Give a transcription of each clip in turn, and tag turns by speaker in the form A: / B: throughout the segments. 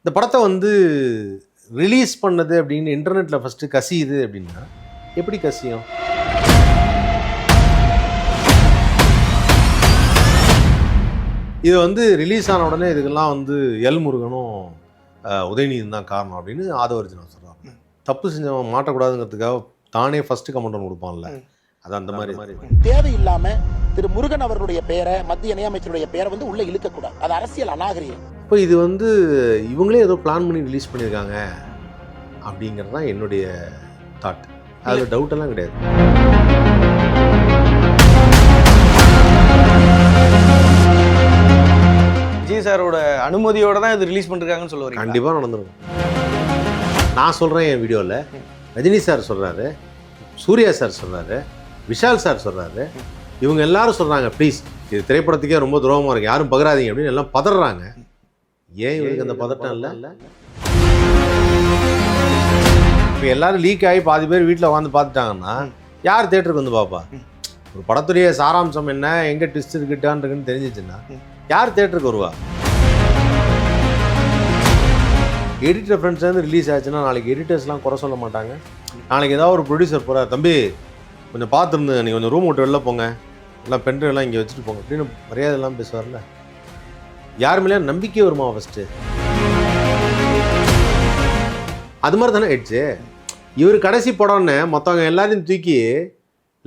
A: இந்த படத்தை வந்து ரிலீஸ் பண்ணது அப்படின்னு இன்டர்நெட்டில் ஃபஸ்ட்டு கசியுது அப்படின்னா எப்படி கசியும்? இது வந்து ரிலீஸ் ஆன உடனே இதுக்கெல்லாம் வந்து எல் முருகனும் உதயநிதியும் தான் காரணம் அப்படின்னு ஆதவர்ஜுனா சொல்கிறாங்க. தப்பு செஞ்சவன் மாட்டக்கூடாதுங்கிறதுக்காக தானே ஃபஸ்ட்டு கமெண்ட் ஒன்று கொடுப்பான்ல, அது அந்த மாதிரி
B: தேவையில்லாம திரு முருகன் அவர்களுடைய பெயரை, மத்திய இணையமைச்சருடைய பெயரை வந்து உள்ள இழுக்கக்கூடாது. அது அரசியல் அநாகரிகம்.
A: இப்போ இது வந்து இவங்களே ஏதோ பிளான் பண்ணி ரிலீஸ் பண்ணியிருக்காங்க அப்படிங்கிறது தான் என்னுடைய தாட். அதில் டவுட்டெல்லாம் கிடையாது.
C: விஜய் சாரோட அனுமதியோடு தான் இது ரிலீஸ் பண்ணிருக்காங்கன்னு சொல்லுவாங்க.
A: கண்டிப்பாக நடந்துருக்கும். நான் சொல்கிறேன் என் வீடியோவில், ரஜினி சார் சொல்கிறாரு, சூர்யா சார் சொல்கிறாரு, விஷால் சார் சொல்கிறாரு, இவங்க எல்லாரும் சொல்கிறாங்க ப்ளீஸ் இது திரைப்படத்துக்கே ரொம்ப துரோகமாக இருக்குது, யாரும் பகராதீங்க அப்படின்னு எல்லாம் பதறாங்க. ஏன் இவங்களுக்கு அந்த பதட்டம் இல்லை? இப்போ எல்லாரும் லீக் ஆகி பாதி பேர் வீட்டில் உட்காந்து பார்த்துட்டாங்கன்னா யார் தேட்டருக்கு வந்து பார்ப்பா? ஒரு படத்துடைய சாராம்சம் என்ன, எங்கே ட்விஸ்ட் இருக்குன்னு தெரிஞ்சிச்சுன்னா யார் தேட்டருக்கு வருவா? எடிட் ரெஃபரன்ஸ்லேருந்து ரிலீஸ் ஆச்சுன்னா நாளைக்கு எடிட்டர்ஸ்லாம் குறை சொல்ல மாட்டாங்க. நாளைக்கு ஏதாவது ஒரு ப்ரொடியூசர் போகிறார், தம்பி கொஞ்சம் பார்த்துருந்து நீங்கள் கொஞ்சம் ரூம் விட்டு வெளில போங்க, எல்லாம் பென்ட்ரைவ் இங்கே வச்சுட்டு போங்க அப்படின்னு மரியாதைலாம் பேசுவார்ல. யார் மேலே நம்பிக்கை வருமா ஃபஸ்ட்டு? அது மாதிரி தானே ஆயிடுச்சு. இவர் கடைசி படம்னு மற்றவங்க எல்லாத்தையும் தூக்கி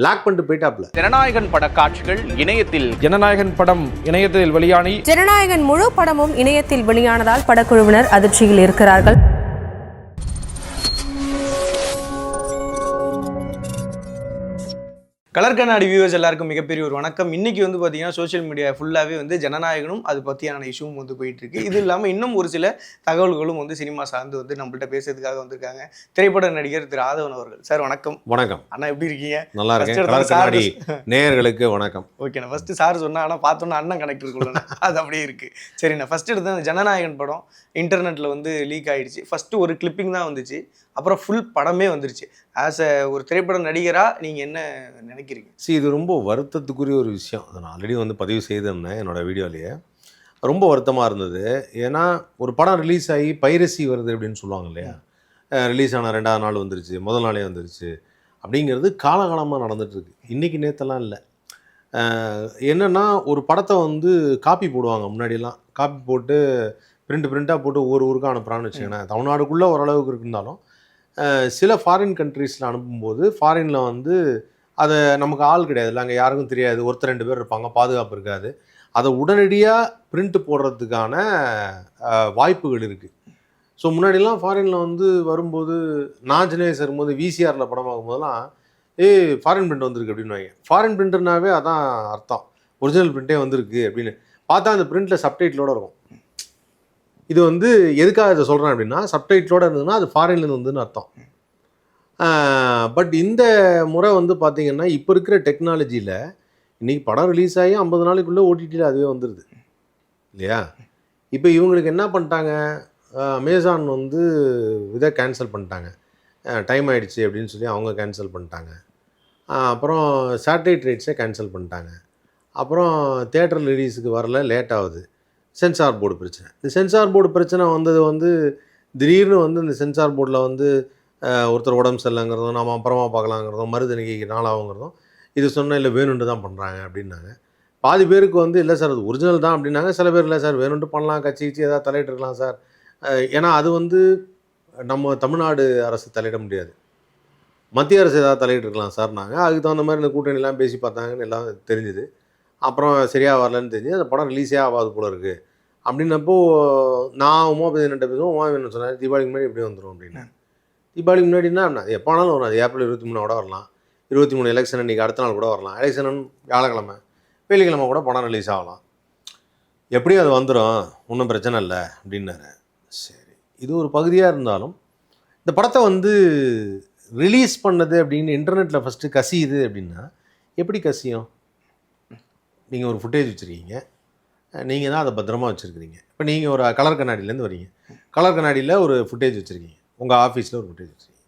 A: லாக் பண்ணிட்டு போயிட்டாப்ல.
D: ஜனநாயகன் பட காட்சிகள் இணையத்தில்
E: ஜனநாயகன் படம் இணையத்தில் வெளியானி
F: ஜனநாயகன் முழு படமும் இணையத்தில் வெளியானதால் படக்குழுவினர் அதிர்ச்சியில் இருக்கிறார்கள்.
C: கலர் கண்ணாடி வியூவர்ஸ் எல்லாருக்கும் மிகப்பெரிய ஒரு வணக்கம். இன்னைக்கு வந்து பார்த்தீங்கன்னா சோஷியல் மீடியா ஃபுல்லாகவே வந்து ஜனநாயகனும் அது பற்றியான இஷ்யூவும் வந்து போயிட்டு இருக்கு. இது இல்லாமல் இன்னும் ஒரு சில தகவல்களும் வந்து சினிமா சார்ந்து வந்து நம்மள்ட்ட பேசுறதுக்காக வந்திருக்காங்க திரைப்பட நடிகர் திரு ஆதவன் அவர்கள். சார் வணக்கம்.
A: வணக்கம்
C: அண்ணா, எப்படி இருக்கீங்க?
A: நல்லா இருக்கேன். கலர் கண்ணாடி நேயர்களுக்கு வணக்கம்.
C: ஓகேண்ணா, ஃபர்ஸ்ட் சார் சொன்னா, ஆனால் பார்த்தோன்னா அண்ணன் கனெக்ட் இருக்குல்ல, அது அப்படியே இருக்கு. சரிண்ணா, ஃபர்ஸ்ட் எடுத்து அந்த ஜனநாயகன் படம் இன்டர்நெட்ல வந்து லீக் ஆயிடுச்சு. ஃபர்ஸ்ட் ஒரு கிளிப்பிங் தான் வந்துச்சு, அப்புறம் ஃபுல் படமே வந்துருச்சு. ஆஸ் அ ஒரு திரைப்பட நடிகராக நீங்கள் என்ன நினைக்கிறீங்க?
A: இது ரொம்ப வருத்தத்துக்குரிய ஒரு விஷயம். அதை நான் ஆல்ரெடி வந்து பதிவு செய்திருந்தேன் என்னோடய வீடியோலேயே. ரொம்ப வருத்தமாக இருந்தது. ஏன்னா ஒரு படம் ரிலீஸ் ஆகி பைரசி வருது அப்படின்னு சொல்லுவாங்க இல்லையா, ரிலீஸ் ஆன 2வது நாள் வந்துருச்சு, முதல் நாளே வந்துருச்சு அப்படிங்கிறது காலகாலமாக நடந்துகிட்ருக்கு. இன்றைக்கி நேற்றெல்லாம் இல்லை. என்னென்னா ஒரு படத்தை வந்து காப்பி போடுவாங்க. முன்னாடியெல்லாம் காப்பி போட்டு பிரிண்ட்டாக போட்டு ஒவ்வொரு ஊருக்கும் அனுப்புகிறான்னு வச்சுக்கோங்களேன். தமிழ்நாடுக்குள்ளே ஓரளவுக்கு இருந்தாலும் சில ஃபாரின் கண்ட்ரீஸில் அனுப்பும்போது ஃபாரினில் வந்து அதை நமக்கு ஆள் கிடையாதுல்ல, அங்கே யாருக்கும் தெரியாது, ஒருத்தர் 2 பேர் இருப்பாங்க, பாதுகாப்பு இருக்காது. அதை உடனடியாக பிரிண்ட் போடுறதுக்கான வாய்ப்புகள் இருக்குது. ஸோ முன்னாடிலாம் ஃபாரினில் வந்து வரும்போது நான் சின்ன வயசு இருக்கும்போது விசிஆரில் படமாகும் போதெல்லாம் ஃபாரின் பிரிண்ட் வந்திருக்கு அப்படின்னு. ஃபாரின் பிரிண்டர்னாவே அதான் அர்த்தம், ஒரிஜினல் பிரிண்ட்டே வந்திருக்கு அப்படின்னு. பார்த்தா அந்த பிரிண்ட்டில் சப்டைட்டிலோடு இருக்கும். இது வந்து எதுக்காக இதை சொல்கிறேன் அப்படின்னா, சப்டைட்டிலோடு இருந்ததுன்னா அது ஃபாரின்லேருந்து வந்துன்னு அர்த்தம். பட் இந்த முறை வந்து பார்த்திங்கன்னா இப்போ இருக்கிற டெக்னாலஜியில் இன்றைக்கி படம் ரிலீஸ் ஆகி 50 நாளைக்குள்ளே ஓடிடியில் அதுவே வந்துடுது இல்லையா. இப்போ இவங்களுக்கு என்ன பண்ணிட்டாங்க, அமேசான் வந்து இதை கேன்சல் பண்ணிட்டாங்க, டைம் ஆகிடுச்சு அப்படின்னு சொல்லி அவங்க கேன்சல் பண்ணிட்டாங்க. அப்புறம் சேட்டலைட் ரைட்ஸை கேன்சல் பண்ணிட்டாங்க. அப்புறம் தியேட்டர் ரிலீஸுக்கு வரல, லேட் ஆகுது. சென்சார் போர்டு பிரச்சனை. இந்த சென்சார் போர்டு பிரச்சனை வந்தது வந்து திடீர்னு வந்து இந்த சென்சார் போர்டில் வந்து ஒருத்தர் உடம்பு சரியில்லைங்கிறதும், நாம் அப்புறமா பார்க்கலாங்கிறதும், மறுதணிக்கைக்கு நாளாகுங்கிறதும் இது சொன்னால் இல்லை வேணுன்ட்டு தான் பண்ணுறாங்க அப்படின்னாங்க. பாதி பேருக்கு வந்து இல்லை சார் அது ஒரிஜினல் தான் அப்படின்னாங்க. சில பேர் இல்லை சார் வேணுன்ட்டு பண்ணலாம், கட்சி ஏதாவது தலையிட்டு இருக்கலாம் சார். ஏன்னா அது வந்து நம்ம தமிழ்நாடு அரசு தலையிட முடியாது, மத்திய அரசு ஏதாவது தலையிட்டு இருக்கலாம் சார். நாங்கள் அதுக்கு தகுந்த மாதிரி இந்த கூட்டணிலாம் பேசி பார்த்தாங்கன்னு எல்லாம் தெரிஞ்சுது. அப்புறம் சரியாக வரலன்னு தெரிஞ்சு அந்த படம் ரிலீஸே ஆகாது போல இருக்குது அப்படின்னப்போ நான் உமாபதினட்ட பேசுவோம். உமாபதினு சொன்னார் தீபாவளிக்கு முன்னாடி எப்படி வந்துடும் அப்படின்னு. தீபாவளிக்கு முன்னாடினா அது எப்போ வேணாலும் வரும். அது ஏப்ரல் 23 கூட வரலாம், 23 எலெக்ஷன் அன்றைக்கி அடுத்த நாள் கூட வரலாம். எலெக்ஷன் வியாழக்கிழமை, வெள்ளிக்கிழமை கூட படம் ரிலீஸ் ஆகலாம். எப்படியும் அது வந்துடும், ஒன்றும் பிரச்சனை இல்லை அப்படின்னாரு. சரி, இது ஒரு பகுதியாக இருந்தாலும் இந்த படத்தை வந்து ரிலீஸ் பண்ணது அப்படின்னு இன்டர்நெட்டில் ஃபஸ்ட்டு கசியுது அப்படின்னா எப்படி கசியும்? நீங்கள் ஒரு ஃபுட்டேஜ் வச்சுருக்கீங்க, நீங்கள் தான் அதை பத்திரமா வச்சுருக்கிறீங்க. இப்போ நீங்கள் ஒரு கலர் கண்ணாடியிலேருந்து வரீங்க, கலர் கண்ணாடியில் ஒரு ஃபுட்டேஜ் வச்சுருக்கீங்க, உங்கள் ஆஃபீஸில் ஒரு ஃபுட்டேஜ் வச்சுருக்கீங்க.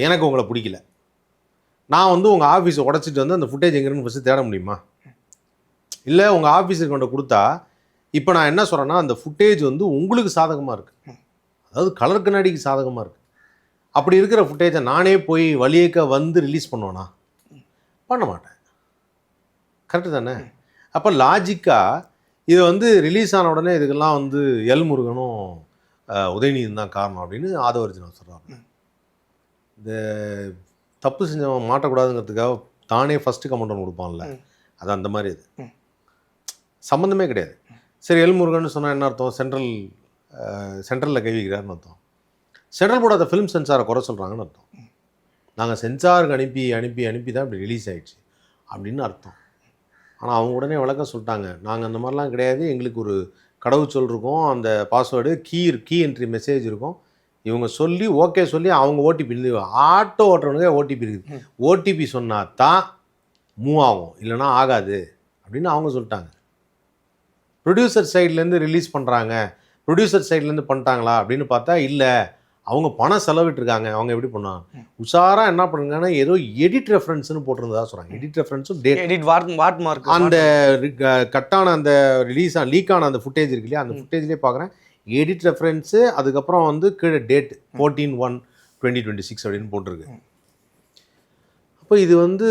A: எனக்கு உங்களை பிடிக்கல, நான் வந்து உங்கள் ஆஃபீஸை உடச்சிட்டு வந்து அந்த ஃபுட்டேஜ் எங்கேன்னு ஃபஸ்ட்டு தேட முடியுமா? இல்லை உங்கள் ஆஃபீஸுக்கு கொண்டு கொடுத்தா இப்போ நான் என்ன சொல்கிறேன்னா, அந்த ஃபுட்டேஜ் வந்து உங்களுக்கு சாதகமாக இருக்குது, அதாவது கலர் கண்ணாடிக்கு சாதகமாக இருக்குது. அப்படி இருக்கிற ஃபுட்டேஜை நானே போய் வழியேக்க வந்து ரிலீஸ் பண்ணுவேனா? பண்ண மாட்டேன். கரெக்டு தானே? அப்போ லாஜிக்காக இது வந்து ரிலீஸ் ஆன உடனே இதுக்கெல்லாம் வந்து எல் முருகனும் உதயநிதியும் தான் காரணம் அப்படின்னு ஆதவர்ஜுனா சொல்கிறாங்க. இந்த தப்பு செஞ்சவன் மாட்டக்கூடாதுங்கிறதுக்காக தானே ஃபஸ்ட்டு கமெண்ட் ஒன்று கொடுப்பான்ல, அது அந்த மாதிரி இது சம்மந்தமே கிடையாது. சரி, எல் முருகன் சொன்னால் என்ன அர்த்தம்? சென்ட்ரலில் கை வைக்கிறாருன்னு அர்த்தம். சென்ட்ரல் போர்டு அதை ஃபிலிம் சென்சாரை குறை சொல்கிறாங்கன்னு அர்த்தம். நாங்கள் சென்சாருக்கு அனுப்பி தான் இப்படி ரிலீஸ் ஆகிடுச்சு அப்படின்னு அர்த்தம். ஆனால் அவங்க உடனே விளக்கம் சொல்லிட்டாங்க, நாங்கள் அந்த மாதிரிலாம் கிடையாது, எங்களுக்கு ஒரு கடவுச்சொல் இருக்கும், அந்த பாஸ்வேர்டு கீ என்ட்ரி மெசேஜ் இருக்கும், இவங்க சொல்லி ஓகே சொல்லி அவங்க ஓடிபி ஆட்டோ ஓட்டுறவனுங்க ஓடிபி இருக்குது, ஓடிபி சொன்னால் தான் மூவ் ஆகும், இல்லைனா ஆகாது அப்படின்னு அவங்க சொல்லிட்டாங்க. ப்ரொடியூசர் சைட்லேருந்து ரிலீஸ் பண்ணுறாங்க, ப்ரொடியூசர் சைட்லேருந்து பண்ணிட்டாங்களா அப்படின்னு பார்த்தா இல்லை, அவங்க பணம் செலவிட்டுருக்காங்க. அவங்க எப்படி பண்ணாங்க? உஷாராக என்ன பண்ணுங்கன்னா, ஏதோ எடிட் ரெஃபரன்ஸ்னு போட்டிருந்ததா சொல்கிறாங்க. எடிட் ரெஃபரன்ஸும் டேட், அந்த கட்டான அந்த லீக் ஆன அந்த ஃபுட்டேஜ் இருக்கு இல்லையா, அந்த ஃபுட்டேஜ்லேயே பார்க்குறேன் எடிட் ரெஃபரன்ஸு, அதுக்கப்புறம் வந்து கீழே டேட் 14/1/2026 அப்படின்னு போட்டிருக்கு. அப்போ இது வந்து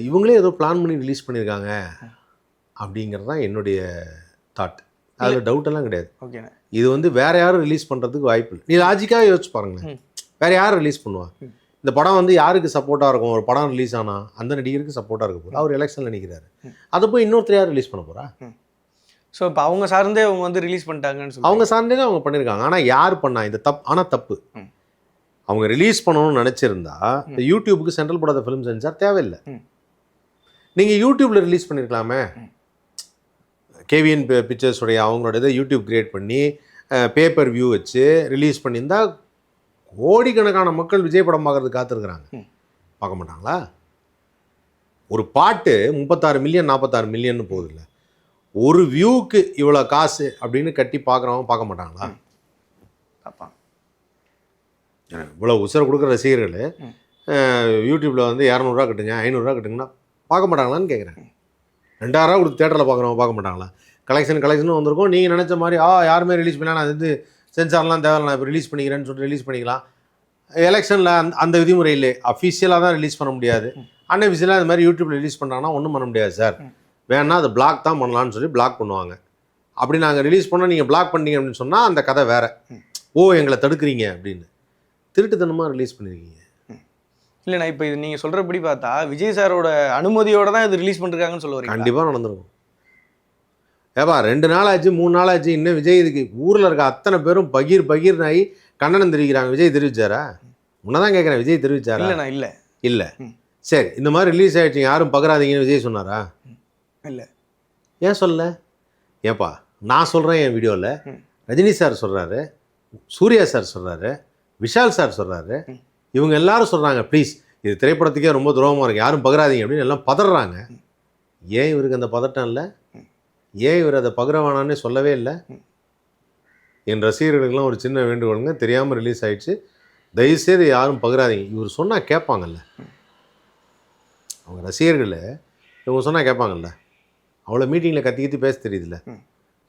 A: இவங்களே ஏதோ பிளான் பண்ணி ரிலீஸ் பண்ணியிருக்காங்க அப்படிங்கிறது தான் என்னுடைய தாட். அதில் டவுட்டெல்லாம் கிடையாது.
C: ஓகே,
A: இது வந்து வேறு யாரும் ரிலீஸ் பண்ணுறதுக்கு வாய்ப்பு இல்லை. நீ லாஜிக்காக யோசிச்சு பாருங்களேன், வேறு யார் ரிலீஸ் பண்ணுவா? இந்த படம் வந்து யாருக்கு சப்போர்ட்டாக இருக்கும்? ஒரு படம் ரிலீஸ் ஆனால் அந்த நடிகருக்கு சப்போர்ட்டாக இருக்க போகுது, அவர் எலெக்ஷனில் நினைக்கிறாரு, அதை போய் இன்னொருத்தர் யார் ரிலீஸ் பண்ண போகிறா?
C: ஸோ இப்போ அவங்க சார்ந்தே அவங்க வந்து ரிலீஸ் பண்ணிட்டாங்கன்னு சொல்லி
A: அவங்க சார்ந்தே தான் அவங்க பண்ணியிருக்காங்க. ஆனால் யார் பண்ணா இந்த தப்பு? அவங்க ரிலீஸ் பண்ணணும்னு நினச்சிருந்தா இந்த யூடியூபுக்கு சென்ட்ரல் போடாத ஃபிலிம் சென்சார் தேவையில்லை. நீங்கள் யூடியூப்பில் ரிலீஸ் பண்ணியிருக்கலாமே. கேவிஎன் பிக்சர்ஸுடைய அவங்களோட இதை யூடியூப் கிரியேட் பண்ணி பேப்பர் வியூ வச்சு ரிலீஸ் பண்ணியிருந்தா கோடிக்கணக்கான மக்கள் விஜய் படம் பார்க்கறதுக்கு காத்திருக்கிறாங்க. பார்க்க மாட்டாங்களா? ஒரு பாட்டு 36 மில்லியன் 46 மில்லியன் போகுது இல்லை, ஒரு வியூக்கு இவ்வளோ காசு அப்படின்னு கட்டி பார்க்குறவங்க பார்க்க மாட்டாங்களா?
C: பார்ப்பாங்க.
A: இவ்வளோ உசரை கொடுக்குற ரசிகர்கள் யூடியூப்பில் வந்து 200 கட்டுங்க 500 கட்டுங்கன்னா பார்க்க மாட்டாங்களான்னு கேட்குறேன். 2000 கொடுத்து தேட்டரில் பார்க்குறவங்க பார்க்க மாட்டாங்களா? கலெக்ஷன் வந்திருக்கும். நீங்கள் நினச்ச மாதிரி யாருமே ரிலீஸ் பண்ணலாம், நான் வந்து சென்சார்லாம் தேவையில்லை, நான் இப்போ ரிலீஸ் பண்ணிக்கிறேன்னு சொல்லிட்டு ரிலீஸ் பண்ணிக்கலாம். எலெக்ஷனில் அந்த விதிமுறையிலே அஃபீஷியலாக தான் ரிலீஸ் பண்ண முடியாது, அன்அஃபீஷியலாக அது மாதிரி யூடியூப்பில் ரிலீஸ் பண்ணுறாங்கன்னா ஒன்றும் பண்ண முடியாது சார், வேணா அதை பிளாக் தான் பண்ணலான்னு சொல்லி பிளாக் பண்ணுவாங்க. அப்படி நாங்கள் ரிலீஸ் பண்ணால் நீங்கள் பிளாக் பண்ணீங்க அப்படின்னு சொன்னால் அந்த கதை வேறு. எங்களை தடுக்கிறீங்க அப்படின்னு திருட்டுத்தனமாக ரிலீஸ் பண்ணியிருக்கீங்க.
C: இல்லைண்ணா, இப்போ இது நீங்கள் சொல்கிறபடி பார்த்தா விஜய் சாரோட அனுமதியோடு தான் இது ரிலீஸ் பண்ணிருக்காங்கன்னு சொல்ல வரீங்க?
A: கண்டிப்பாக நடந்திருக்கும். ஏப்பா 2 நாள் ஆச்சு 3 நாள் ஆச்சு, இன்னும் விஜய் இதுக்கு ஊரில் இருக்க அத்தனை பேரும் பகீர்னாகி கண்டனம் தெரிவிக்கிறாங்க. விஜய் தெரிவிச்சாரா? உன்னதான் கேட்குறேன், விஜய் தெரிவிச்சாரா?
C: இல்லைண்ணா, இல்லை.
A: சரி, இந்த மாதிரி ரிலீஸ் ஆகிடுச்சு யாரும் பகராதீங்கன்னு விஜய் சொன்னாரா?
C: இல்லை.
A: ஏன் சொல்லலை? ஏப்பா நான் சொல்கிறேன், என் வீடியோவில் ரஜினி சார் சொல்கிறாரு, சூர்யா சார் சொல்கிறாரு, விஷால் சார் சொல்கிறாரு, இவங்க எல்லாரும் சொல்கிறாங்க ப்ளீஸ் இது திரைப்படத்துக்கே ரொம்ப துரோகமாக இருக்குது, யாரும் பகராதீங்க அப்படின்னு எல்லாம் பதறாங்க. ஏன் இவருக்கு அந்த பதட்டம் இல்லை? ஏன் இவர் அதை பகிர வேணான்னு சொல்லவே இல்லை? என் ரசிகர்களுக்கெல்லாம் ஒரு சின்ன வேண்டுகோளுங்க, தெரியாமல் ரிலீஸ் ஆகிடுச்சு, தயவுசெய்து யாரும் பகிராதீங்க. இவர் சொன்னால் கேட்பாங்கல்ல, அவங்க ரசிகர்கள் இவங்க சொன்னால் கேட்பாங்கல்ல, அவ்வளோ மீட்டிங்கில் கத்தி பேச தெரியுதுல்ல,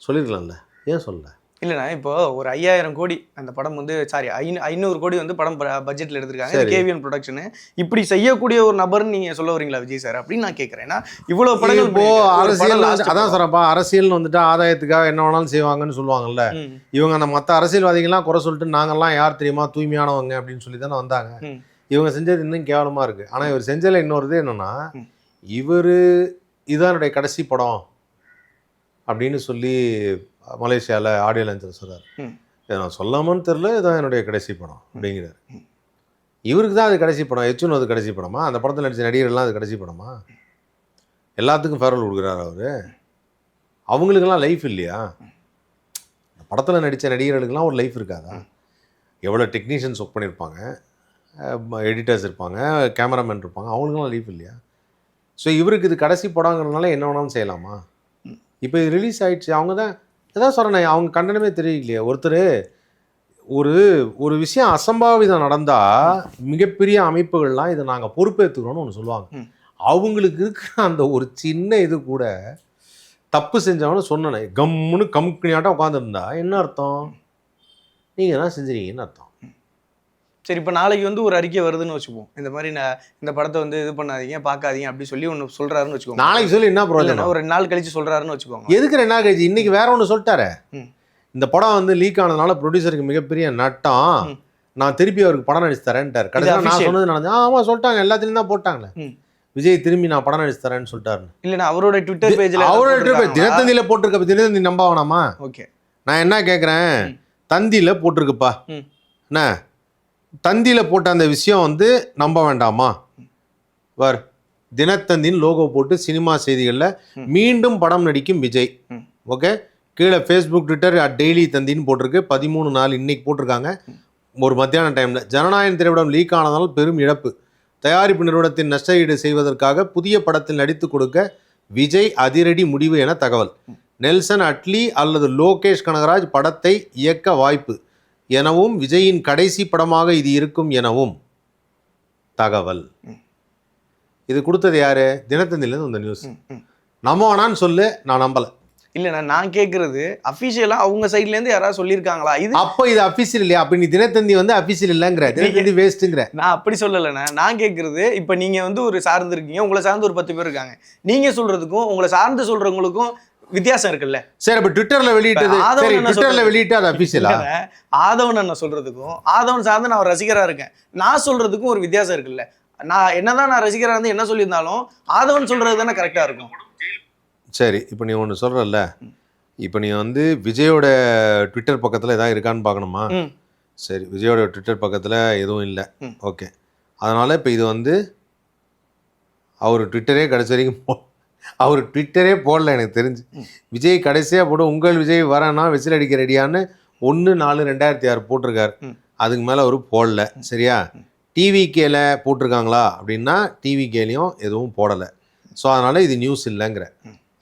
A: சொல்லியிருக்கலாம்ல, ஏன் சொல்லலை?
C: இல்லைண்ணா, இப்போ ஒரு 5000 கோடி அந்த படம் வந்து 500 கோடி வந்து படம் பட்ஜெட்டில் எடுத்திருக்காங்க கேவிஎன் ப்ரொடக்ஷனு. இப்படி செய்யக்கூடிய ஒரு நபர்னு நீங்கள் சொல்ல வரீங்களா விஜய் சார் அப்படின்னு நான் கேட்குறேன். ஏன்னா இவ்வளோ படங்கள்
A: இப்போ அரசியல் அதான் சொல்கிறப்பா, அரசியல்னு வந்துட்டு ஆதாயத்துக்காக என்ன வேணாலும் செய்வாங்கன்னு சொல்லுவாங்கல்ல. இவங்க அந்த மற்ற அரசியல்வாதிகள்லாம் குறை சொல்லிட்டு நாங்கள்லாம் யார் தெரியுமா தூய்மையானவங்க அப்படின்னு சொல்லி தானே வந்தாங்க. இவங்க செஞ்சது இன்னும் கேவலமாக இருக்குது. ஆனால் இவர் செஞ்சதில் இன்னொரு என்னென்னா, இவர் இதுதான் என்னுடைய கடைசி படம் அப்படின்னு சொல்லி மலேசியாவில் ஆடியோ லான்ச்சில் சொல்கிறார். இதை நான் சொல்லாமன்னு தெரில, இதுதான் என்னுடைய கடைசி படம் அப்படிங்கிறார். இவருக்கு தான் அது கடைசி படம், எச்சுன்னு அது கடைசி படமா? அந்த படத்தில் நடித்த நடிகர்கள்லாம் அது கடைசி படமா? எல்லாத்துக்கும் ஃபேர்வெல் கொடுக்குறாரு அவர். அவங்களுக்கெல்லாம் லைஃப் இல்லையா? இந்த படத்தில் நடித்த நடிகர்களுக்கெல்லாம் ஒரு லைஃப் இருக்காதா? எவ்வளோ டெக்னீஷியன்ஸ் ஒர்க் பண்ணியிருப்பாங்க, எடிட்டர்ஸ் இருப்பாங்க, கேமராமேன் இருப்பாங்க, அவங்களுக்கெல்லாம் லைஃப் இல்லையா? ஸோ இவருக்கு இது கடைசி படங்கிறதுனால என்ன வேணாலும் செய்யலாமா? இப்போ இது ரிலீஸ் ஆகிடுச்சு, அவங்க தான் எதாவது சொல்கிறேன், அவங்க கண்டனமே தெரியலையே. ஒருத்தர் ஒரு விஷயம் அசம்பாவிதம் நடந்தால் மிகப்பெரிய அமைப்புகள்லாம் இதை நாங்கள் பொறுப்பேற்றுக்கிறோன்னு ஒன்று சொல்லுவாங்க. அவங்களுக்கு இருக்கிற அந்த ஒரு சின்ன இது கூட தப்பு செஞ்சவனு சொன்னனே கம்முன்னு கம்பெனியாட்டம் உட்காந்துருந்தா என்ன அர்த்தம்? நீங்கள் தான் செஞ்சுருக்கீங்கன்னு அர்த்தம்.
C: சரி, இப்போ நாளைக்கு வந்து ஒரு அறிக்கை வருதுன்னு வச்சுப்போம், இந்த மாதிரி நான் இந்த படத்தை வந்து இது பண்ணாதீங்க பார்க்காதீங்க அப்படி சொல்லி ஒன்று சொல்கிறாருன்னு வச்சுக்கோங்க.
A: நாளைக்கு சொல்லி என்ன ப்ரோஜனம்?
C: இல்லைன்னா ஒரு 2 நாள் கழிச்சு சொல்கிறாருன்னு வச்சுக்கோங்க.
A: எதுக்கு 2 நாள் கழிச்சு? இன்னைக்கு வேற ஒன்று சொல்லிட்டாரு. இந்த படம் வந்து லீக் ஆனதுனால ப்ரொடியூசருக்கு மிகப்பெரிய நட்டம், நான் திருப்பி அவருக்கு படம் நடிச்சு தரேன்ட்டார். கடைசியில் நான் சொன்னது நடந்து. ஆமாம் சொல்லிட்டாங்க, எல்லாத்துலேயும் தான் போட்டாங்களே விஜய் திரும்பி நான் படம் நடிச்சு தரேன்னு சொல்லிட்டாருன்னு.
C: இல்லைன்னா அவரோட ட்விட்டர் பேஜில்
A: தினத்தந்தியில் போட்டிருக்க. தினத்தந்தி நம்ப வேணாமா?
C: ஓகே, நான்
A: என்ன கேட்குறேன், தந்தியில் போட்டிருக்குப்பா என்ன, தந்தியில் போட்ட அந்த விஷயம் வந்து நம்ப வேண்டாமா? வர் தினத்தந்தின் லோகோ போட்டு சினிமா செய்திகளில் மீண்டும் படம் நடிக்கும் விஜய். ஓகே, கீழே ஃபேஸ்புக் ட்விட்டர் டெய்லி தந்தின்னு போட்டிருக்கு. 13/4 இன்னைக்கு போட்டிருக்காங்க ஒரு மத்தியான டைமில். ஜனநாயகன் திரைப்படம் லீக் ஆனதால் பெரும் இழப்பு, தயாரிப்பு நிறுவனத்தின் நஷ்ட ஈடு செய்வதற்காக புதிய படத்தில் நடித்து கொடுக்க விஜய் அதிரடி முடிவு என தகவல். நெல்சன் அட்லி அல்லது லோகேஷ் கனகராஜ் படத்தை இயக்க வாய்ப்பு எனவும் விஜயின் கடைசி படமாக இது இருக்கும் எனவும் தகவல். இது கொடுத்தது யாரு? தினத்தந்திலேருந்து இந்த நியூஸ். நம்பவானான்னு சொல்லு, நான் நம்பலை.
C: இல்லைண்ணா, நான் கேட்குறது அஃபிஷியலாக அவங்க சைட்லேருந்து யாராவது சொல்லியிருக்காங்களா? இது
A: அப்போ இது அஃபிஷியல் இல்லையா? அப்போ நீ தினத்தந்தி வந்து அஃபிஷியல் இல்லைங்கிற, தினத்தந்தி வேஸ்ட்டுங்கிற.
C: நான் அப்படி சொல்லலைண்ணா, நான் கேட்குறது இப்போ நீங்கள் வந்து ஒரு சார்ந்து இருக்கீங்க, உங்களை சார்ந்து ஒரு 10 பேர் இருக்காங்க, நீங்கள் சொல்கிறதுக்கும் உங்களை சார்ந்து சொல்கிறவங்களுக்கும் வித்தியாசம் இருக்குல்ல.
A: சரி, அப்ப ட்விட்டர்ல வெளியிட்டது, சரி ட்விட்டர்ல வெளியிட்டு அது அபிஷியலா?
C: ஆதவன் அண்ணன் சொல்றதுக்கும் ஆதவன் சார்ந்து நான் ஒரு ரசிகரா இருக்கேன், நான் சொல்றதுக்கும் ஒரு வித்தியாசம் இருக்குல்ல. நான் என்னதான் நான் ரசிகரா இருந்து என்ன சொல்லியிருந்தாலும் ஆதவன் சொல்றது தானே கரெக்டா இருக்கும்.
A: சரி, இப்போ நீ ஒன்று சொல்றல்ல, இப்போ நீ வந்து விஜயோட ட்விட்டர் பக்கத்தில் ஏதாவது இருக்கான்னு பார்க்கணுமா? சரி, விஜயோட ட்விட்டர் பக்கத்தில் எதுவும் இல்லை. ஓகே, அதனால் இப்போ இது வந்து அவர் ட்விட்டரே கடைசி வரைக்கும் அவர் ட்விட்டரே போடல எனக்கு தெரிஞ்சு. விஜய் கடைசியாக போட்டு உங்கள் விஜய் வரேன்னா விசில் அடிக்க ரெடியான்னு 1/4/2006 போட்டிருக்காரு. அதுக்கு மேலே அவர் போடல. சரியா? டிவிகேல போட்டிருக்காங்களா அப்படின்னா டிவிகேலையும் எதுவும் போடலை. ஸோ அதனால் இது நியூஸ் இல்லைங்கிற.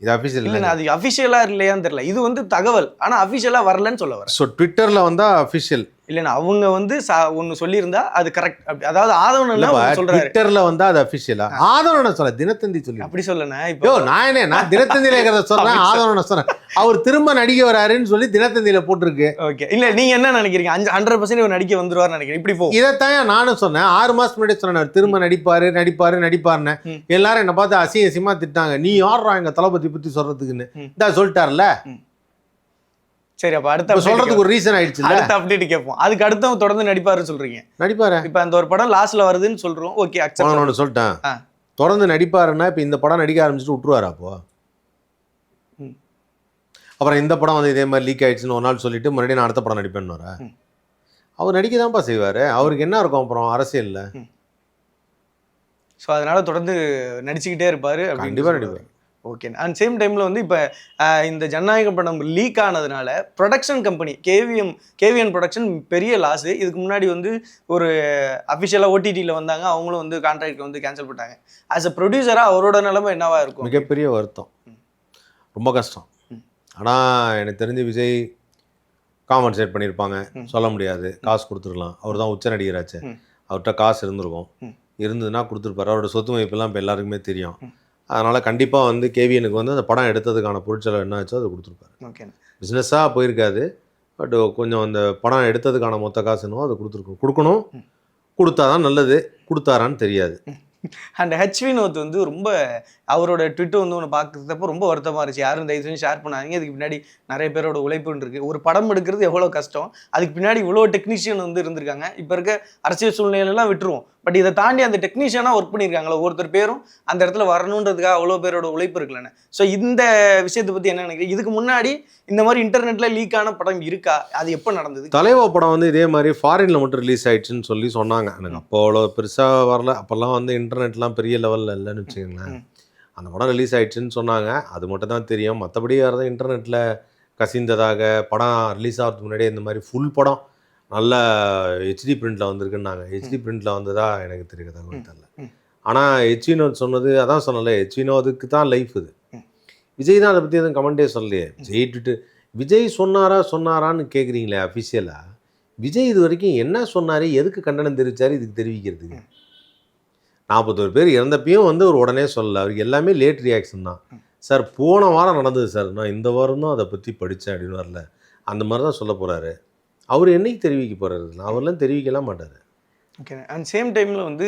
A: இது அஃபிஷியல் இல்லை.
C: அது அஃபிஷியலாக இல்லையான்னு தெரியல, இது வந்து தகவல், ஆனால் அஃபிஷியலாக வரலன்னு சொல்ல வரேன்.
A: ஸோ ட்விட்டரில் வந்தால் அஃபிஷியல்
C: இல்லைண்ணா, அவங்க வந்து ஒன்று சொல்லியிருந்தா அது கரெக்ட். அதாவது ஆதவன் சொல்றாரு,
A: ட்விட்டர்ல வந்தா அது அஃபிஷியலா? ஆதவன் சொல்ல, தினத்தந்தி சொல்லி
C: அப்படி சொல்லண்ணா.
A: இப்போ நான் தினத்தந்தியில இருக்கிறத சொல்றேன், ஆதவன் சொல்றேன். அவர் திரும்ப நடிக்க வராருன்னு சொல்லி தினத்தந்தியில போட்டிருக்கு.
C: ஓகே, இல்ல நீங்க என்ன நினைக்கிறீங்க? 100% இவர் நடிக்க வந்துருவார் நினைக்கிறேன். இப்படி போ,
A: இதைத்தான் நானும் சொன்னேன். 6 மாசம் முன்னாடி சொன்னேன் திரும்ப நடிப்பாருன்னு. எல்லாரும் என்ன பார்த்து அசிங்கமா திட்டாங்க, நீ யாரா எங்க தளபதி பத்தி சொல்றதுக்குன்னு. இதான் சொல்லிட்டார்ல.
C: சரி, அப்ப அடுத்த
A: சொல்றதுக்கு ஒரு ரீசன் ஆயிடுச்சு.
C: அடுத்த அப்டேட் கேட்போம். அதுக்கு அடுத்து தொடர்ந்து நடிப்பாருன்னு சொல்றீங்க.
A: நடிப்பாரு.
C: இப்ப அந்த ஒரு படம் லாஸ்ட்ல வருதுன்னு சொல்றோம். ஓகே, அக்செப்ட்
A: சொல்லிட்டேன். தொடர்ந்து நடிப்பாருன்னா இப்ப இந்த படம் நடிக்க ஆரம்பிச்சுட்டு விட்டுருவாரு. அப்போ அப்புறம் இந்த படம் வந்து இதே மாதிரி லீக் ஆயிடுச்சுன்னு ஒரு நாள் சொல்லிட்டு மறுபடியும் நான் அடுத்த படம் நடிப்பேன்னு வர. அவர் நடிக்க தான்ப்பா செய்வாரு. அவருக்கு என்ன இருக்கும் அப்புறம் அரசியல்ல?
C: ஸோ அதனால தொடர்ந்து நடிச்சுக்கிட்டே இருப்பாரு.
A: கண்டிப்பா நடிப்பாரு.
C: ஓகே, அண்ட் சேம் டைமில் வந்து இப்போ இந்த ஜனநாயக படம் லீக் ஆனதுனால ப்ரொடக்ஷன் கம்பெனி கேவிஎன் ப்ரொடக்ஷன் பெரிய லாஸு. இதுக்கு முன்னாடி வந்து ஒரு அஃபிஷியலாக ஓடிடியில் வந்தாங்க, அவங்களும் வந்து கான்ட்ராக்ட் வந்து கேன்சல் பண்ணிட்டாங்க. ஆஸ் அ ப்ரொடியூசராக அவரோட நிலைமை என்னவா இருக்கும்?
A: மிகப்பெரிய வருத்தம், ரொம்ப கஷ்டம். ஆனால் எனக்கு தெரிஞ்சு விஜய் காம்பன்சேட் பண்ணியிருப்பாங்க, சொல்ல முடியாது. காசு கொடுத்துருக்கலாம், அவர் தான் உச்ச நடிகராச்சு, அவர்கிட்ட காசு இருந்திருக்கும். இருந்ததுன்னா கொடுத்துருப்பாரு. அவரோட சொத்து மதிப்பெல்லாம் இப்போ எல்லாருக்குமே தெரியும். அதனால் கண்டிப்பாக வந்து கேவிஎனுக்கு வந்து அந்த படம் எடுத்ததுக்கான பொருட்செலவு என்ன ஆச்சோ அதை கொடுத்துருப்பாரு.
C: ஓகே,
A: பிஸ்னஸாக போயிருக்காது, பட் கொஞ்சம் அந்த படம் எடுத்ததுக்கான மொத்த காசு என்னவோ அதை கொடுக்கணும். கொடுத்தா தான் நல்லது, கொடுத்தாரான்னு தெரியாது.
C: அண்ட் ஹெச் வினோத் வந்து ரொம்ப அவரோட ட்விட்டர் வந்து ஒன்று பார்க்குறப்போ ரொம்ப வருத்தமாக இருந்துச்சு. யாரும் தயவு செஞ்சு ஷேர் பண்ணாதீங்க, இதுக்கு பின்னாடி நிறைய பேரோட உழைப்புன்னு இருக்குது. ஒரு படம் எடுக்கிறது எவ்வளோ கஷ்டம், அதுக்கு பின்னாடி இவ்வளோ டெக்னீஷியன் வந்து இருந்திருக்காங்க. இப்போ இருக்க அரசியல் சூழ்நிலையெல்லாம் விட்டுருவோம், பட் இதை தாண்டி அந்த டெக்னீஷியனாக ஒர்க் பண்ணியிருக்காங்களோ ஒருத்தர் பேரும் அந்த இடத்துல வரணுன்றதுக்காக அவ்வளோ பேரோட உழைப்பு இருக்குல்லண்ணே. ஸோ இந்த விஷயத்தை பற்றி என்ன நினைக்கிறீங்க? இதுக்கு முன்னாடி இந்த மாதிரி இன்டர்நெட்டில் லீக் ஆன படம் இருக்கா? அது எப்போ நடந்தது?
A: தலைவா படம் வந்து இதே மாதிரி ஃபாரினில் மட்டும் ரிலீஸ் ஆயிடுச்சுன்னு சொல்லி சொன்னாங்க. எனக்கு அப்போ அவ்வளோ பெருசாக வரல. அப்போல்லாம் வந்து இன்டர்நெட்லாம் பெரிய லெவலில் இல்லைன்னு வச்சுக்கோங்களேன். அந்த படம் ரிலீஸ் ஆயிடுச்சுன்னு சொன்னாங்க, அது மட்டும் தான் தெரியும். மற்றபடி வேறு தான் இன்டர்நெட்டில் கசிந்ததாக படம் ரிலீஸ் ஆகிறதுக்கு முன்னாடியே இந்த மாதிரி ஃபுல் படம் நல்ல ஹெச்டி பிரிண்டில் வந்திருக்குன்னாங்க. ஹெச்டி பிரிண்டில் வந்ததா எனக்கு தெரியல. ஆனால் ஹெச் வினோத் சொன்னது அதான் சொன்னல, ஹெச் வினோதுக்கு தான் லைஃப் இது. விஜய் தான் அதை பற்றி எதுவும் கமெண்டே சொல்லலையே. விஜய் சொன்னாரான்னு கேட்குறீங்களே அஃபிஷியலாக. விஜய் இது வரைக்கும் என்ன சொன்னார், எதுக்கு கண்டனம் தெரிவித்தார், இதுக்கு தெரிவிக்கிறதுக்கு? 41 பேர் இறந்தப்பையும் வந்து ஒரு உடனே சொல்லலை. அவருக்கு எல்லாமே லேட் ரியாக்ஷன் தான். சார் போன வாரம் நடந்தது சார், நான் இந்த வாரம் தான் அதை பற்றி படித்தேன் அப்படின்னு வரல. அந்த மாதிரி தான் சொல்ல போகிறாரு. அவர் என்னைக்கு தெரிவிக்க போகிறாரு? அவர்லாம் தெரிவிக்கலாம் மாட்டார்.
C: ஓகே. அண்ட் சேம் டைமில் வந்து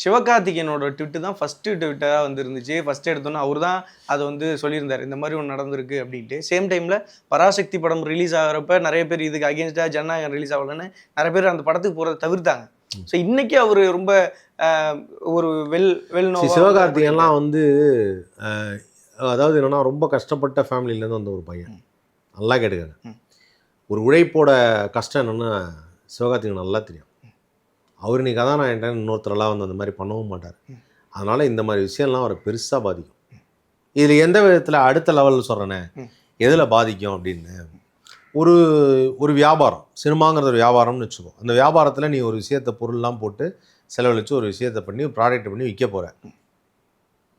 C: சிவகார்த்திகேயனோட ட்விட்டு தான் ஃபஸ்ட்டு ட்விட்டராக வந்து இருந்துச்சு. ஃபஸ்ட்டு எடுத்தோன்னே அவர் தான் அதை வந்து சொல்லியிருந்தார், இந்த மாதிரி ஒன்று நடந்திருக்கு அப்படின்ட்டு. சேம் டைமில் பராசக்தி படம் ரிலீஸ் ஆகிறப்ப நிறைய பேர் இதுக்கு அகேன்ஸ்டாக ஜனநாயகம் ரிலீஸ் ஆகலன்னு நிறைய பேர் அந்த படத்துக்கு போகிறத தவிர்த்தாங்க. ஸோ இன்றைக்கி அவர் ரொம்ப ஒரு
A: சிவகார்த்திகேயன்லாம் வந்து அதாவது என்னென்னா ரொம்ப கஷ்டப்பட்ட ஃபேமிலியிலேருந்து வந்த ஒரு பையன். நல்லா கேட்டுக்காங்க. ஒரு உழைப்போட கஷ்டம் என்னென்னா சிவகார்த்திகேயன் நல்லா தெரியும். அவர் இன்னைக்கு கதாநாயகன் இன்னொருத்தரெல்லாம் வந்து அந்த மாதிரி பண்ணவும் மாட்டார். அதனால் இந்த மாதிரி விஷயம்லாம் அவரை பெருசாக பாதிக்கும். இதில் எந்த விதத்தில் அடுத்த லெவலில் சொல்கிறேனே எதில் பாதிக்கும் அப்படின்னு, ஒரு ஒரு வியாபாரம், சினிமாங்கிறது ஒரு வியாபாரம்னு வச்சுக்கோ. அந்த வியாபாரத்தில் நீ ஒரு விஷயத்தை பொருள்லாம் போட்டு செலவழித்து ஒரு விஷயத்தை பண்ணி ஒரு ப்ராடக்ட் பண்ணி விற்க போகிற.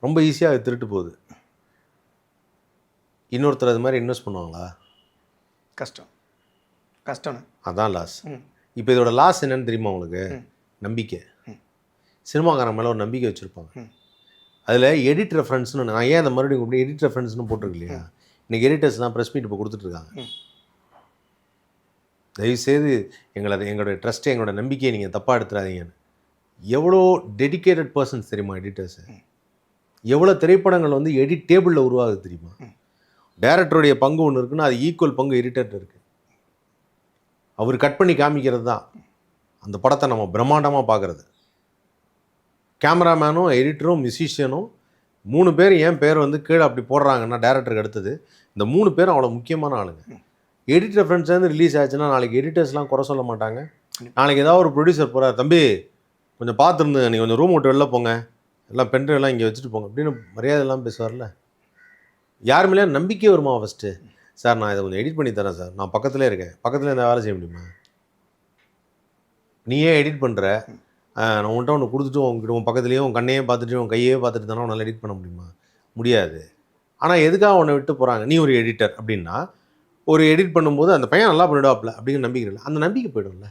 A: ரொம்ப ஈஸியாக அது திருட்டு போகுது. இன்னொருத்தர் அது மாதிரி இன்வெஸ்ட் பண்ணுவாங்களா?
C: கஷ்டம்.
A: அதான் லாஸ். இப்போ இதோட லாஸ் என்னன்னு தெரியுமா உங்களுக்கு? நம்பிக்கை. சினிமாக்காரன் மேலே ஒரு நம்பிக்கை வச்சுருப்பாங்க. அதில் எடிட் ரெஃபரன்ஸ்னு, நான் ஏன் அந்த மறுபடியும் கூப்பிட்டு எடிட் ரெஃபரன்ஸ்னு போட்டிருக்கு இல்லையா? இன்றைக்கி எடிட்டர்ஸ்லாம் ப்ரெஸ் மீட் இப்போ கொடுத்துட்ருக்காங்க. தயவுசெய்து எங்களோட ட்ரஸ்ட்டு, எங்களோட நம்பிக்கையை நீங்கள் தப்பாக எடுத்துடாதீங்கன்னு. எவ்வளோ டெடிக்கேட்டட் பர்சன்ஸ் தெரியுமா எடிட்டர்ஸு? எவ்வளோ திரைப்படங்கள் வந்து எடிட் டேபிளில் உருவாகுது தெரியுமா? டைரக்டருடைய பங்கு ஒன்று இருக்குன்னா அது ஈக்குவல் பங்கு எடிட்டர்கிட்ட இருக்குது. அவர் கட் பண்ணி காமிக்கிறது தான் அந்த படத்தை நம்ம பிரம்மாண்டமாக பார்க்குறது. கேமராமேனும் எடிட்டரும் மியூசிஷியனும் 3 பேர் ஏன் பேர் வந்து கீழே அப்படி போடுறாங்கன்னா டைரக்டருக்கு அடுத்தது இந்த 3 பேரும் அவ்வளோ முக்கியமான ஆளுங்க. எடிட் ரெஃபரன்ஸ்லேருந்து ரிலீஸ் ஆச்சுன்னா நாளைக்கு எடிட்டர்ஸ்லாம் குறை சொல்ல மாட்டாங்க. நாளைக்கு ஏதாவது ஒரு ப்ரொடியூசர் போகிறார், தம்பி கொஞ்சம் பார்த்துருந்து நீங்கள் கொஞ்சம் ரூம் விட்டு வெளில போங்க, எல்லாம் பென்ட்ரைவெல்லாம் இங்கே வச்சுட்டு போங்க அப்படின்னு மரியாதையெல்லாம் பேசுவார்ல. யார் மேலேயும் நம்பிக்கை வருமா? ஃபஸ்ட்டு சார் நான் இதை கொஞ்சம் எடிட் பண்ணி தரேன் சார், நான் பக்கத்துலேயே இருக்கேன், பக்கத்தில் இந்த வேலை செய்ய முடியுமா? நீ ஏன் எடிட் பண்ணுற? நான் உன்கிட்ட ஒன்று கொடுத்துட்டு உங்ககிட்ட உன் பக்கத்துலேயும் உன் கண்ணையே பார்த்துட்டு உன் கையே பார்த்துட்டு தானே உன்னால் எடிட் பண்ண முடியுமா? முடியாது. ஆனால் எதுக்காக உன்னை விட்டு போகிறாங்க? நீ ஒரு எடிட்டர் அப்படின்னா ஒரு எடிட் பண்ணும்போது அந்த பையன் நல்லா பண்ணிடுவாப்ல அப்படிங்கிற நம்பிக்கை இல்லை, அந்த நம்பிக்கை போய்டும்ல.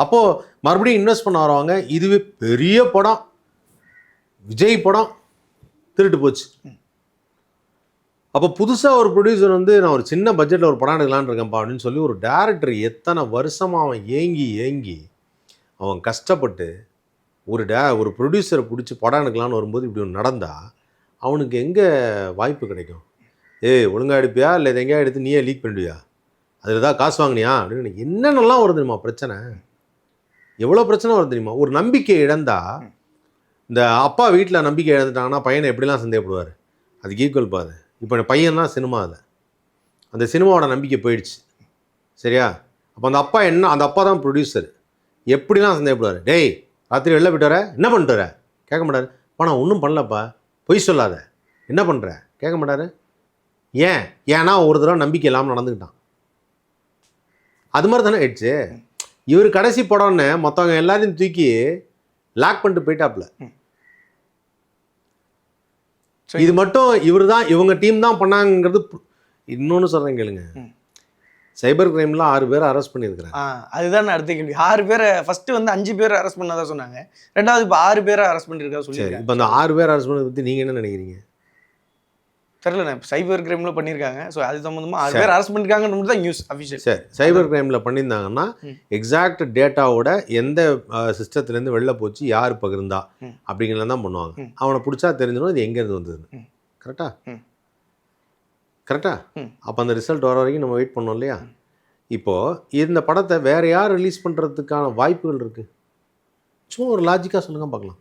A: அப்போது மறுபடியும் இன்வெஸ்ட் பண்ண வருவாங்க. இதுவே பெரிய படம், விஜய் படம் திருட்டு போச்சு. அப்போ புதுசாக ஒரு ப்ரொடியூசர் வந்து நான் ஒரு சின்ன பட்ஜெட்டில் ஒரு படம் எடுக்கலான்னு இருக்கேன்ப்பா அப்படின்னு சொல்லி ஒரு டேரக்டர் எத்தனை வருஷமாக அவன் ஏங்கி அவன் கஷ்டப்பட்டு ஒரு ப்ரொடியூசரை பிடிச்சி படம் எடுக்கலான்னு வரும்போது இப்படி ஒன்று நடந்தால் அவனுக்கு எங்கே வாய்ப்பு கிடைக்கும்? ஒழுங்காக எடுப்பியா இல்லை இதை எங்கேயா எடுத்து நீயே லீக் பண்ணிடுவியா? அதில் தான் காசு வாங்கினியா அப்படின்னு என்னென்னலாம் வருது தெரியுமா பிரச்சனை? எவ்வளோ பிரச்சனை வருது தெரியுமா? ஒரு நம்பிக்கை இழந்தால், இந்த அப்பா வீட்டில் நம்பிக்கை இழந்துட்டாங்கன்னா பையனை எப்படிலாம் சந்தேகப்படுவார்? அதுக்கு ஈக்குவல் பாது. இப்போ பையன் தான் சினிமாவில், அந்த சினிமாவோட நம்பிக்கை போயிடுச்சு. சரியா? அப்போ அந்த அப்பா தான் ப்ரொடியூசர். எப்படிலாம் சந்தேகப்படுவார்? டேய் ராத்திரி வெளில போய்ட்டு வர, என்ன பண்ணிட்டு வர? கேட்க மாட்டார். நான் ஒன்றும் பண்ணலப்பா, பொய் சொல்லாத, என்ன பண்ணுற? கேட்க மாட்டார். ஏன்னா ஒரு தடவை நம்பிக்கை இல்லாமல் நடந்துக்கிட்டான். அது மாதிரி தானே ஆயிடுச்சு. இவர் கடைசி படம்னு மற்றவங்க எல்லாத்தையும் தூக்கி லாக் பண்ணிட்டு போயிட்டாப்புல. இது மட்டும் இவங்க டீம் தான் பண்ணாங்கிறது. இன்னொன்று சொல்கிறேன் கேளுங்க, சைபர் கிரைமில் 6 பேரை அரெஸ்ட் பண்ணியிருக்கிறாங்க.
C: அதுதான் அடுத்த கேள்வி. 6 பேரை ஃபஸ்ட்டு வந்து 5 பேர் அரெஸ்ட் பண்ணதான் சொன்னாங்க. ரெண்டாவது இப்போ 6 பேரை அரெஸ்ட் பண்ணியிருக்கா சொல்லி.
A: இப்போ அந்த 6 பேர் அரெஸ்ட் பண்ணதை பற்றி நீங்கள் என்ன நினைக்கிறீங்க?
C: தெரியல, சைபர் கிரைமில் பண்ணியிருக்காங்க. ஸோ அது சம்மந்தமாக 6 பேர் அரெஸ்ட் பண்ணியிருக்காங்கன்னு தான் நியூஸ் அஃபிஷியல்.
A: சரி, சைபர் கிரைமில் பண்ணியிருந்தாங்கன்னா எக்ஸாக்ட் டேட்டாவோட எந்த சிஸ்டத்துலேருந்து வெளில போச்சு, யார் பகிர்ந்தா அப்படிங்கிறத தான் பண்ணுவாங்க. அவனை பிடிச்சா தெரிஞ்சிடும் இது எங்கேருந்து வந்ததுன்னு. கரெக்டா? அப்போ அந்த ரிசல்ட் வர வரைக்கும் நம்ம வெயிட் பண்ணோம் இல்லையா? இப்போது இந்த படத்தை வேறு யார் ரிலீஸ் பண்ணுறதுக்கான வாய்ப்புகள் இருக்குது? சும்மா ஒரு லாஜிக்காக சொல்லுங்கள் பார்க்கலாம்.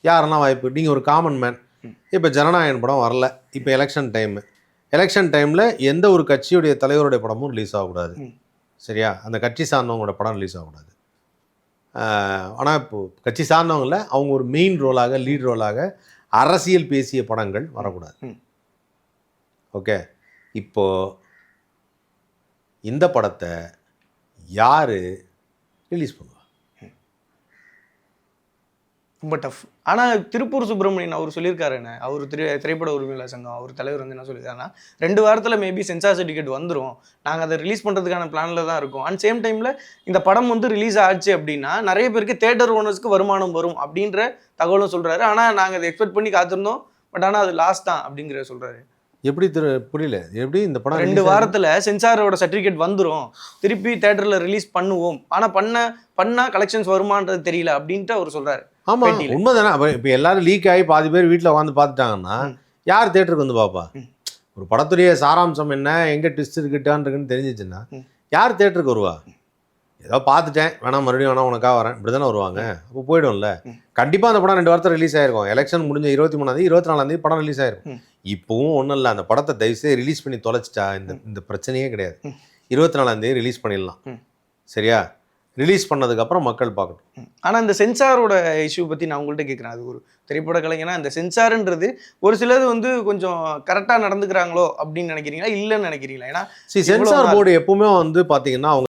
A: யாரெல்லாம் வாய்ப்பு? நீங்கள் ஒரு காமன் மேன். இப்போ ஜனநாயகன் படம் வரல, இப்போ எலெக்ஷன் டைமில் எந்த ஒரு கட்சியுடைய தலைவருடைய படமும் ரிலீஸ் ஆகக்கூடாது. சரியா? அந்த கட்சி சார்ந்தவங்களோட படம் ரிலீஸ் ஆகக்கூடாது. ஆனால் இப்போது கட்சி சார்ந்தவங்கள அவங்க ஒரு மெயின் ரோலாக, லீட் ரோலாக அரசியல் பேசிய படங்கள் வரக்கூடாது. ஓகே, இப்போது இந்த படத்தை யார் ரிலீஸ் பண்ணுவா?
C: ரொம்ப டஃப். ஆனால் திருப்பூர் சுப்பிரமணியன் அவர் சொல்லியிருக்காருண்ணே, அவர் திரைப்பட உரிமையாளர் சங்கம் அவர் தலைவர் வந்து என்ன சொல்லியிருக்காருன்னா 2 வாரத்தில் மேபி சென்சார் சர்டிஃபிகேட் வந்துடும், நாங்கள் அதை ரிலீஸ் பண்ணுறதுக்கான பிளானில் தான் இருக்கோம். அண்ட் சேம் டைமில் இந்த படம் வந்து ரிலீஸ் ஆச்சு அப்படின்னா நிறைய பேருக்கு தியேட்டர் ஓனர்ஸ்க்கு வருமானம் வரும் அப்படின்ற தகவலும் சொல்கிறாரு. ஆனால் நாங்கள் அதை எக்ஸ்பெக்ட் பண்ணி காத்திருந்தோம், பட் ஆனா அது லாஸ் தான் அப்படிங்கிற சொல்றாரு.
A: எப்படி புரியல, எப்படி இந்த படம்
C: 2 வாரத்துல சென்சாரோட சர்டிபிகேட் வந்துரும், திருப்பி தியேட்டர்ல ரிலீஸ் பண்ணுவோம், ஆனா பண்ணா கலெக்ஷன்ஸ் வருமானது தெரியல அப்படின்ட்டு அவர் சொல்றாரு.
A: ஆமா
C: பேட்டியில.
A: உண்மைதானே. இப்போ எல்லாரும் லீக் ஆகி பாதி பேர் வீட்டில் உட்காந்து பார்த்துட்டாங்கன்னா யார் தேட்டருக்கு வந்து பார்ப்பா? ஒரு படத்துடைய சாராம்சம் என்ன, எங்கே ட்விஸ்ட் இருக்குன்னு தெரிஞ்சிச்சுன்னா யார் தேட்டருக்கு வருவா? ஏதோ பார்த்துட்டேன், வேணாம் மறுபடியும் வேணாம் உனக்காக வரேன், இப்படி தானே வருவாங்க. அப்போ போய்டும்ல. கண்டிப்பாக அந்த படம் 2 வாரத்தில் ரிலீஸ் ஆயிருக்கும். எலெக்ஷன் முடிஞ்ச 23ஆம் 24ஆம் படம் ரிலீஸ் ஆயிருக்கும். இப்போவும் ஒன்றும் இல்லை, அந்த படத்தை தயவுசெய்து ரிலீஸ் பண்ணி தொலைச்சிட்டா இந்த பிரச்சனையே கிடையாது. 24ஆம் ரிலீஸ் பண்ணிடலாம். சரியா? ரிலீஸ் பண்ணதுக்கப்புறம் மக்கள் பார்க்கட்டும்.
C: ஆனால் இந்த சென்சாரோட இஷ்யூ பற்றி நான் உங்கள்கிட்ட கேட்குறேன். அது ஒரு திரைப்பட கலைஞனா இந்த சென்சார்ன்றது ஒரு சிலது வந்து கொஞ்சம் கரெக்டாக நடந்துக்கிறாங்களோ அப்படின்னு நினைக்கிறீங்களா, இல்லைன்னு நினைக்கிறீங்களா? ஏன்னா
A: சென்சார் போர்டு எப்பவுமே வந்து பார்த்தீங்கன்னா அவங்க